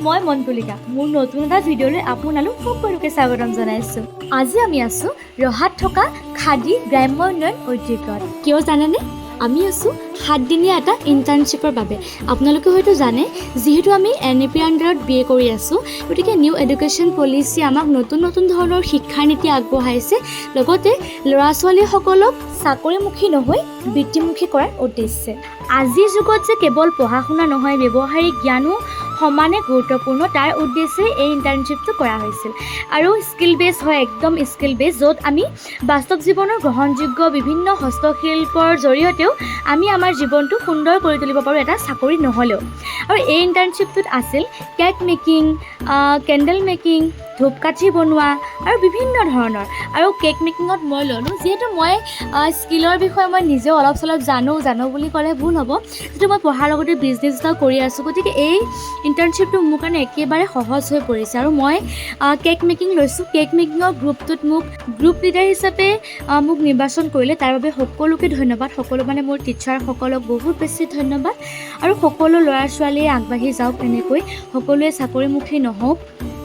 মই মনতুলিকা মোৰ নতুন এটা ভিডিঅ'লৈ আপোনালোক সকলোকে স্বাগতম জনাইছোঁ। আজি আমি আছোঁ ৰহাত থকা খাদী গ্ৰাম্য উন্নয়ন উদ্যোগত। কিয় জানেনে? আমি আছোঁ 7 দিনীয়া এটা ইণ্টাৰ্ণশ্বিপৰ বাবে। আপোনালোকে হয়তো জানে যিহেতু আমি NEP আণ্ডাৰত BA কৰি আছোঁ, গতিকে নিউ এডুকেশ্যন পলিচি আমাক নতুন নতুন ধৰণৰ শিক্ষাৰ নীতি আগবঢ়াইছে, লগতে ল'ৰা ছোৱালীসকলক চাকৰিমুখী নহৈ বৃত্তিমুখী কৰাৰ উদ্দেশ্যে। আজিৰ যুগত যে কেৱল পঢ়া শুনা নহয়, ব্যৱহাৰিক জ্ঞানো সমানে গুৰুত্বপূৰ্ণ, তাৰ উদ্দেশ্যে এই ইণ্টাৰ্ণশ্বিপটো কৰা হৈছিল। আৰু স্কিল বেছ হয়, একদম স্কিল বেছ, য'ত আমি বাস্তৱ জীৱনৰ গ্ৰহণযোগ্য বিভিন্ন হস্তশিল্পৰ জৰিয়তেও আমি আমাৰ জীৱনটো সুন্দৰ কৰি তুলিব পাৰোঁ, এটা চাকৰি নহ'লেও। আৰু এই ইণ্টাৰ্ণশ্বিপটোত আছিল কেক মেকিং, কেণ্ডেল মেকিং, ধূপকাঠি বনোৱা আৰু বিভিন্ন ধৰণৰ। আৰু কেক মেকিঙত মই ল'লোঁ, যিহেতু মই স্কিলৰ বিষয়ে মই নিজেও অলপ চলপ জানো বুলি ক'লে ভুল হ'ব, যিহেতু মই পঢ়াৰ লগতে বিজনেছ এটাও কৰি আছোঁ, গতিকে এই ইণ্টাৰ্ণশ্বিপটো মোৰ কাৰণে একেবাৰে সহজ হৈ পৰিছে। আৰু মই কেক মেকিং লৈছোঁ। কেক মেকিঙৰ গ্ৰুপটোত মোক গ্ৰুপ লিডাৰ হিচাপে মোক নিৰ্বাচন কৰিলে, তাৰ বাবে সকলোকে ধন্যবাদ। সকলো মানে মোৰ টিচাৰসকলক বহুত বেছি ধন্যবাদ। আৰু সকলো ল'ৰা ছোৱালীয়ে আগবাঢ়ি যাওক, এনেকৈ সকলোৱে চাকৰিমুখী নহওক,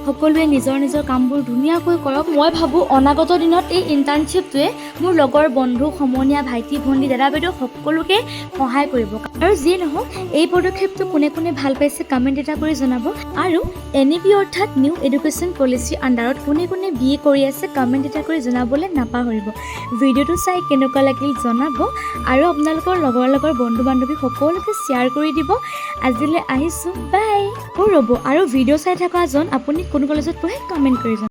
সকলোৱে নিজৰ নিজৰ কামবোৰ ধুনীয়াকৈ কৰক। মই ভাবোঁ অনাগত দিনত এই ইণ্টাৰ্ণশ্বিপটোৱে মোৰ লগৰ বন্ধু, সমনীয়া, ভাইটি ভণ্টি, দাদা বাইদেউ সকলোকে সহায় কৰিব। আৰু যিয়ে নহওক, এই পদক্ষেপটো কোনে কোনে ভাল পাইছে কমেণ্ট এটা কৰি জনাব। আৰু NEP অৰ্থাৎ নিউ এডুকেশ্যন পলিচি আণ্ডাৰত কোনে কোনে BA কৰি আছে কমেণ্ট এটা কৰি জনাবলৈ নাপাহৰিব। ভিডিঅ'টো চাই কেনেকুৱা লাগিল জনাব, আৰু আপোনালোকৰ লগৰ বন্ধু বান্ধৱী সকলোকে শ্বেয়াৰ কৰি দিব। আজিলৈ আহিছোঁ, বাই। ৰ'ব, আৰু ভিডিঅ' চাই থকাজন আপুনি কোন কলেজত পঢ়ে কমেণ্ট কৰি জনাব।